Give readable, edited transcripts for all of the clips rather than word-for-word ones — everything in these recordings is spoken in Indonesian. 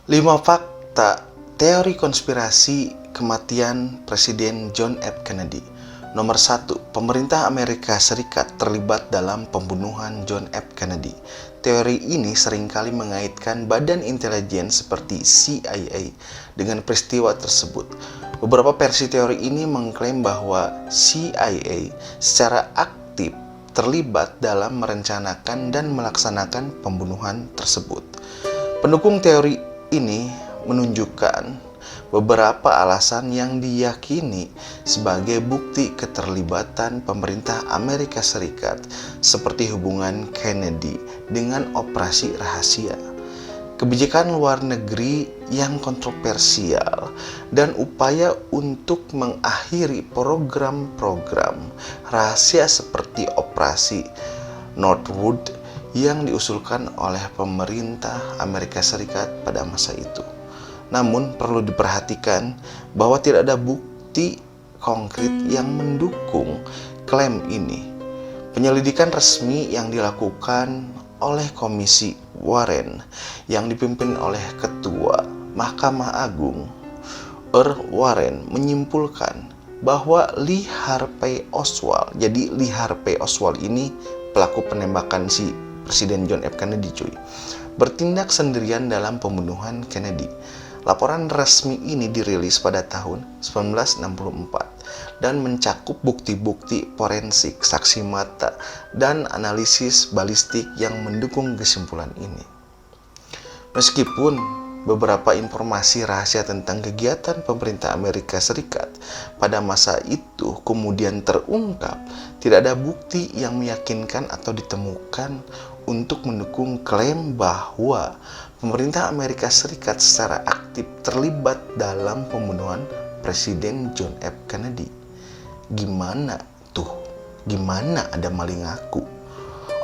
5 fakta teori konspirasi kematian Presiden John F. Kennedy. Nomor 1, pemerintah Amerika Serikat terlibat dalam pembunuhan John F. Kennedy. Teori ini seringkali mengaitkan badan intelijen seperti CIA dengan peristiwa tersebut. Beberapa versi teori ini mengklaim bahwa CIA secara aktif terlibat dalam merencanakan dan melaksanakan pembunuhan tersebut. Pendukung teori ini menunjukkan beberapa alasan yang diyakini sebagai bukti keterlibatan pemerintah Amerika Serikat, seperti hubungan Kennedy dengan operasi rahasia, kebijakan luar negeri yang kontroversial, dan upaya untuk mengakhiri program-program rahasia seperti operasi Northwood yang diusulkan oleh pemerintah Amerika Serikat pada masa itu. Namun perlu diperhatikan bahwa tidak ada bukti konkret yang mendukung klaim ini. Penyelidikan resmi yang dilakukan oleh Komisi Warren yang dipimpin oleh Ketua Mahkamah Agung Earl Warren menyimpulkan bahwa Lee Harvey Oswald, jadi Lee Harvey Oswald ini pelaku penembakan si Presiden John F. Kennedy bertindak sendirian dalam pembunuhan Kennedy. Laporan resmi ini dirilis pada tahun 1964 dan mencakup bukti-bukti forensik, saksi mata, dan analisis balistik yang mendukung kesimpulan ini. Meskipun beberapa informasi rahasia tentang kegiatan pemerintah Amerika Serikat pada masa itu kemudian terungkap, tidak ada bukti yang meyakinkan atau ditemukan untuk mendukung klaim bahwa pemerintah Amerika Serikat secara aktif terlibat dalam pembunuhan Presiden John F. Kennedy. Gimana tuh? Gimana ada maling ngaku?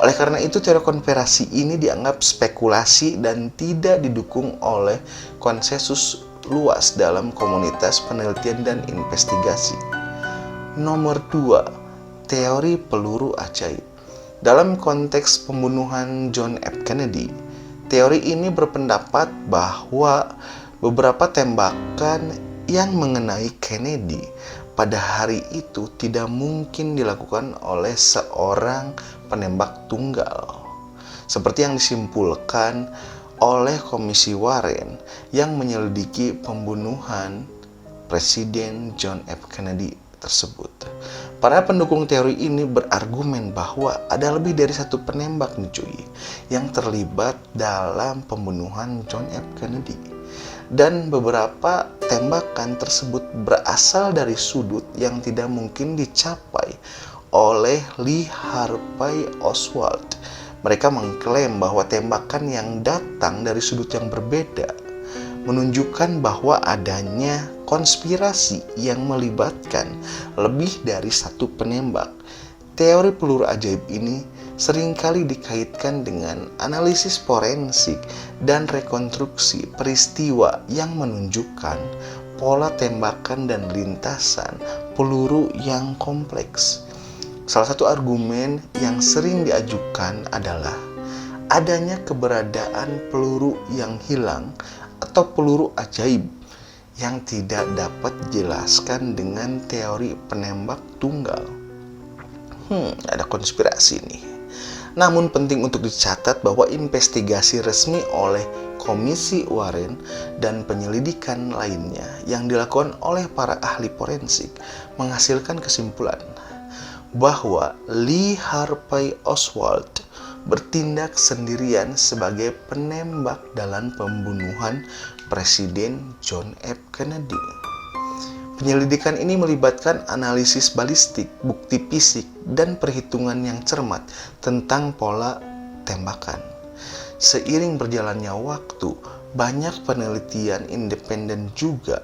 Oleh karena itu, teori konspirasi ini dianggap spekulasi dan tidak didukung oleh konsensus luas dalam komunitas penelitian dan investigasi. Nomor 2, teori peluru ajaib. Dalam konteks pembunuhan John F. Kennedy, teori ini berpendapat bahwa beberapa tembakan yang mengenai Kennedy pada hari itu tidak mungkin dilakukan oleh seorang penembak tunggal, seperti yang disimpulkan oleh Komisi Warren yang menyelidiki pembunuhan Presiden John F. Kennedy tersebut. Para pendukung teori ini berargumen bahwa ada lebih dari satu penembak yang terlibat dalam pembunuhan John F. Kennedy, dan beberapa tembakan tersebut berasal dari sudut yang tidak mungkin dicapai oleh Lee Harvey Oswald. Mereka mengklaim bahwa tembakan yang datang dari sudut yang berbeda menunjukkan bahwa adanya konspirasi yang melibatkan lebih dari satu penembak. Teori peluru ajaib ini seringkali dikaitkan dengan analisis forensik dan rekonstruksi peristiwa yang menunjukkan pola tembakan dan lintasan peluru yang kompleks. Salah satu argumen yang sering diajukan adalah adanya keberadaan peluru yang hilang atau peluru ajaib yang tidak dapat dijelaskan dengan teori penembak tunggal. Ada konspirasi nih. Namun penting untuk dicatat bahwa investigasi resmi oleh Komisi Warren dan penyelidikan lainnya yang dilakukan oleh para ahli forensik menghasilkan kesimpulan bahwa Lee Harvey Oswald bertindak sendirian sebagai penembak dalam pembunuhan Presiden John F. Kennedy. Penyelidikan ini melibatkan analisis balistik, bukti fisik, dan perhitungan yang cermat tentang pola tembakan. Seiring berjalannya waktu, banyak penelitian independen juga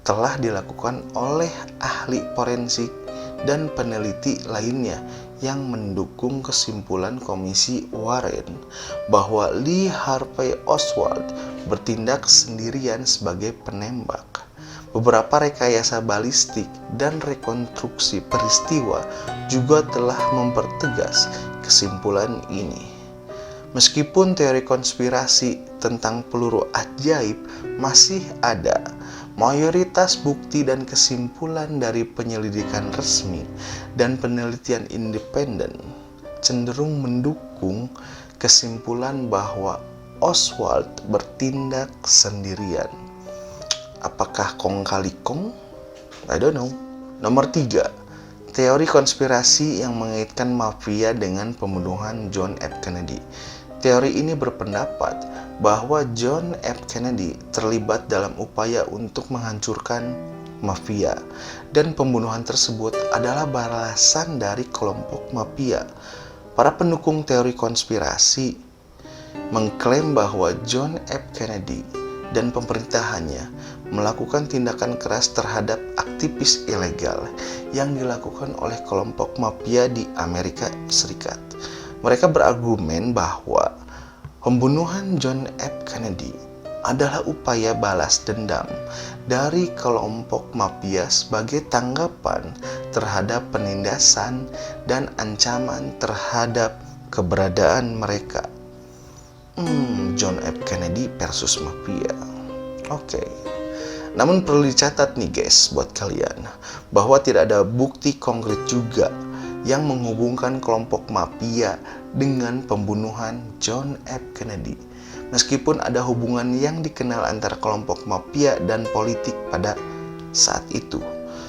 telah dilakukan oleh ahli forensik dan peneliti lainnya yang mendukung kesimpulan Komisi Warren bahwa Lee Harvey Oswald bertindak sendirian sebagai penembak. Beberapa rekayasa balistik dan rekonstruksi peristiwa juga telah mempertegas kesimpulan ini. Meskipun teori konspirasi tentang peluru ajaib masih ada, mayoritas bukti dan kesimpulan dari penyelidikan resmi dan penelitian independen cenderung mendukung kesimpulan bahwa Oswald bertindak sendirian. Apakah kong kali kong? I don't know. Nomor 3, teori konspirasi yang mengaitkan mafia dengan pembunuhan John F. Kennedy. Teori ini berpendapat bahwa John F. Kennedy terlibat dalam upaya untuk menghancurkan mafia, dan pembunuhan tersebut adalah balasan dari kelompok mafia. Para pendukung teori konspirasi mengklaim bahwa John F. Kennedy dan pemerintahannya melakukan tindakan keras terhadap aktivis ilegal yang dilakukan oleh kelompok mafia di Amerika Serikat. Mereka berargumen bahwa pembunuhan John F. Kennedy adalah upaya balas dendam dari kelompok mafia sebagai tanggapan terhadap penindasan dan ancaman terhadap keberadaan mereka. John F. Kennedy versus mafia. Oke. Namun perlu dicatat nih guys buat kalian, bahwa tidak ada bukti konkret juga yang menghubungkan kelompok mafia dengan pembunuhan John F. Kennedy. Meskipun ada hubungan yang dikenal antara kelompok mafia dan politik pada saat itu.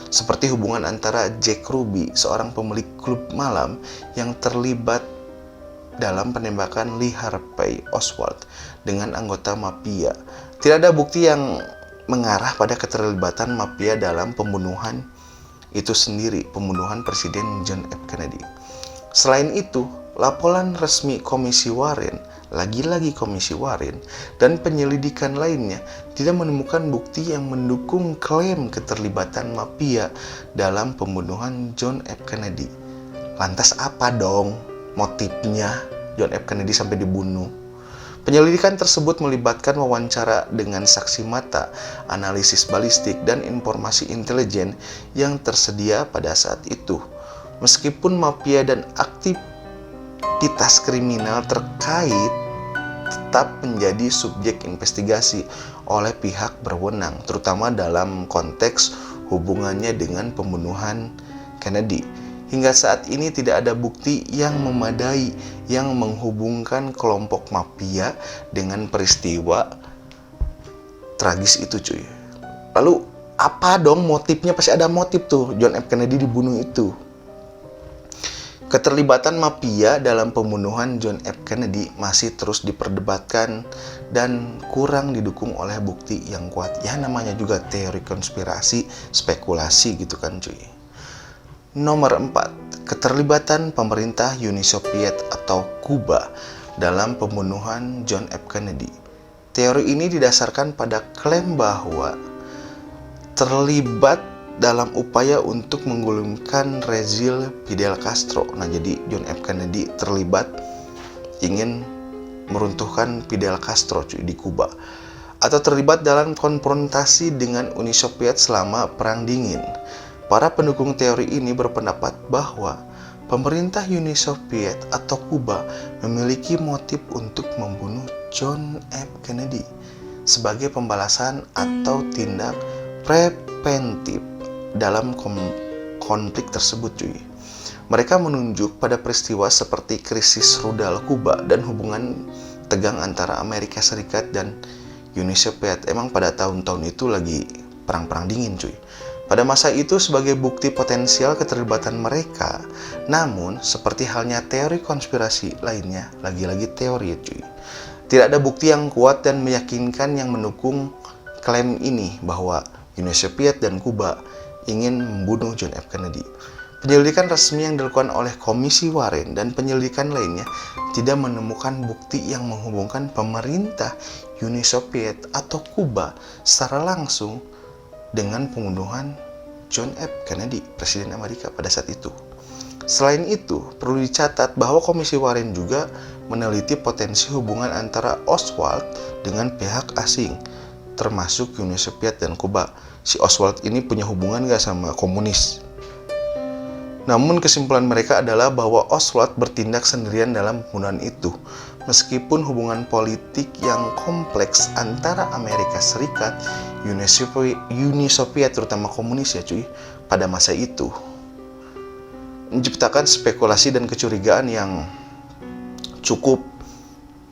Seperti hubungan antara Jack Ruby, seorang pemilik klub malam yang terlibat dalam penembakan Lee Harvey Oswald dengan anggota mafia. Tidak ada bukti yang mengarah pada keterlibatan mafia dalam pembunuhan itu sendiri, pembunuhan Presiden John F. Kennedy. Selain itu, laporan resmi Komisi Warren, lagi-lagi Komisi Warren, dan penyelidikan lainnya tidak menemukan bukti yang mendukung klaim keterlibatan mafia dalam pembunuhan John F. Kennedy. Lantas apa dong motifnya John F. Kennedy sampai dibunuh? Penyelidikan tersebut melibatkan wawancara dengan saksi mata, analisis balistik, dan informasi intelijen yang tersedia pada saat itu. Meskipun mafia dan aktivitas kriminal terkait tetap menjadi subjek investigasi oleh pihak berwenang, terutama dalam konteks hubungannya dengan pembunuhan Kennedy. Hingga saat ini tidak ada bukti yang memadai yang menghubungkan kelompok mafia dengan peristiwa tragis itu cuy. Lalu apa dong motifnya? Pasti ada motif tuh John F. Kennedy dibunuh itu. Keterlibatan mafia dalam pembunuhan John F. Kennedy masih terus diperdebatkan dan kurang didukung oleh bukti yang kuat. Ya namanya juga teori konspirasi, spekulasi gitu kan cuy. Nomor 4, keterlibatan pemerintah Uni Soviet atau Kuba dalam pembunuhan John F. Kennedy. Teori ini didasarkan pada klaim bahwa terlibat dalam upaya untuk menggulingkan rezim Fidel Castro. Nah, jadi John F. Kennedy terlibat ingin meruntuhkan Fidel Castro cuy, di Kuba, atau terlibat dalam konfrontasi dengan Uni Soviet selama Perang Dingin. Para pendukung teori ini berpendapat bahwa pemerintah Uni Soviet atau Kuba memiliki motif untuk membunuh John F. Kennedy sebagai pembalasan atau tindak preventif dalam konflik tersebut cuy. Mereka menunjuk pada peristiwa seperti krisis rudal Kuba dan hubungan tegang antara Amerika Serikat dan Uni Soviet. Emang pada tahun-tahun itu lagi perang-perang dingin cuy. Pada masa itu sebagai bukti potensial keterlibatan mereka. Namun, seperti halnya teori konspirasi lainnya, lagi-lagi teori cuy, tidak ada bukti yang kuat dan meyakinkan yang mendukung klaim ini bahwa Uni Soviet dan Kuba ingin membunuh John F. Kennedy. Penyelidikan resmi yang dilakukan oleh Komisi Warren dan penyelidikan lainnya tidak menemukan bukti yang menghubungkan pemerintah Uni Soviet atau Kuba secara langsung dengan pembunuhan John F. Kennedy, Presiden Amerika pada saat itu. Selain itu, perlu dicatat bahwa Komisi Warren juga meneliti potensi hubungan antara Oswald dengan pihak asing, termasuk Uni Soviet dan Kuba. Si Oswald ini punya hubungan gak sama komunis? Namun kesimpulan mereka adalah bahwa Oswald bertindak sendirian dalam pembunuhan itu. Meskipun hubungan politik yang kompleks antara Amerika Serikat, Uni Soviet terutama komunis ya cuy, pada masa itu menciptakan spekulasi dan kecurigaan yang cukup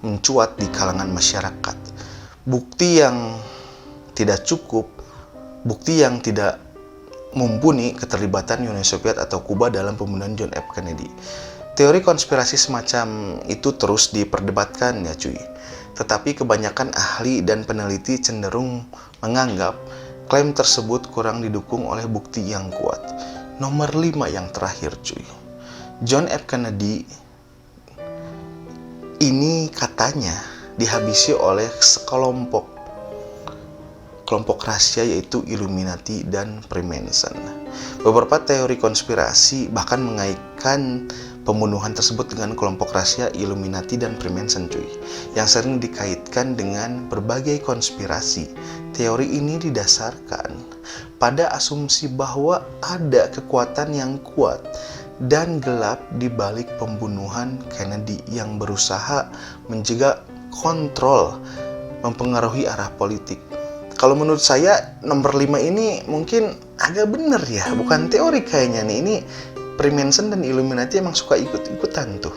mencuat di kalangan masyarakat. Bukti yang tidak cukup, bukti yang tidak mumpuni keterlibatan Uni Soviet atau Kuba dalam pembunuhan John F. Kennedy. Teori konspirasi semacam itu terus diperdebatkan ya cuy. Tetapi kebanyakan ahli dan peneliti cenderung menganggap klaim tersebut kurang didukung oleh bukti yang kuat. Nomor 5 yang terakhir cuy. John F. Kennedy ini katanya dihabisi oleh sekelompok rahasia yaitu Illuminati dan Freemason. Beberapa teori konspirasi bahkan mengaitkan pembunuhan tersebut dengan kelompok rahasia Illuminati dan Freemason cuy, yang sering dikaitkan dengan berbagai konspirasi. Teori ini didasarkan pada asumsi bahwa ada kekuatan yang kuat dan gelap di balik pembunuhan Kennedy yang berusaha menjaga kontrol, mempengaruhi arah politik. Kalau menurut saya nomor 5 ini mungkin agak bener ya, bukan teori kayaknya nih. Ini Freemason dan Illuminati emang suka ikut-ikutan tuh.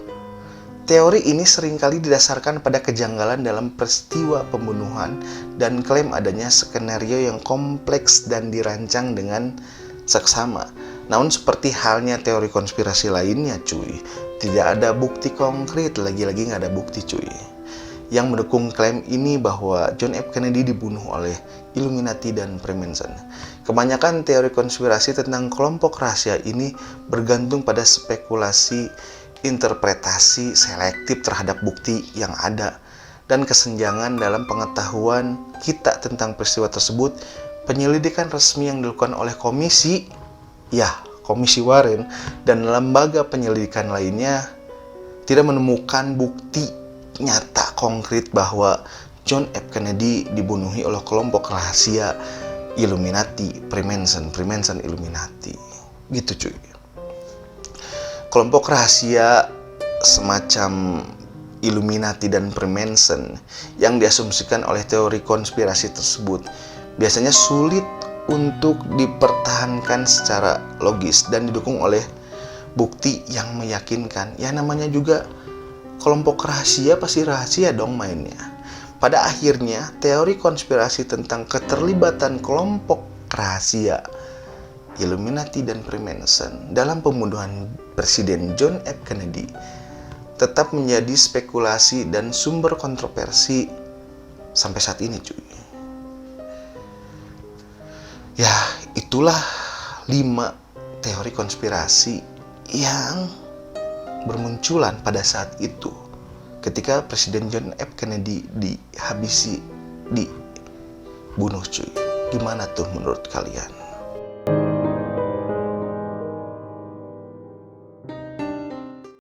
Teori ini seringkali didasarkan pada kejanggalan dalam peristiwa pembunuhan dan klaim adanya skenario yang kompleks dan dirancang dengan seksama. Namun seperti halnya teori konspirasi lainnya cuy, tidak ada bukti konkret, lagi-lagi nggak ada bukti cuy, yang mendukung klaim ini bahwa John F. Kennedy dibunuh oleh Illuminati dan Freemason. Kebanyakan teori konspirasi tentang kelompok rahasia ini bergantung pada spekulasi, interpretasi selektif terhadap bukti yang ada, dan kesenjangan dalam pengetahuan kita tentang peristiwa tersebut. Penyelidikan resmi yang dilakukan oleh Komisi Warren dan lembaga penyelidikan lainnya tidak menemukan bukti nyata konkret bahwa John F. Kennedy dibunuhi oleh kelompok rahasia Illuminati, Freemason, Illuminati. Gitu cuy. Kelompok rahasia semacam Illuminati dan Freemason yang diasumsikan oleh teori konspirasi tersebut biasanya sulit untuk dipertahankan secara logis dan didukung oleh bukti yang meyakinkan. Ya namanya juga kelompok rahasia, pasti rahasia dong mainnya. Pada akhirnya, teori konspirasi tentang keterlibatan kelompok rahasia Illuminati dan Freemason dalam pembunuhan Presiden John F. Kennedy tetap menjadi spekulasi dan sumber kontroversi sampai saat ini cuy. Ya, itulah 5 teori konspirasi yang bermunculan pada saat itu ketika Presiden John F. Kennedy dibunuh cuy. Gimana tuh menurut kalian?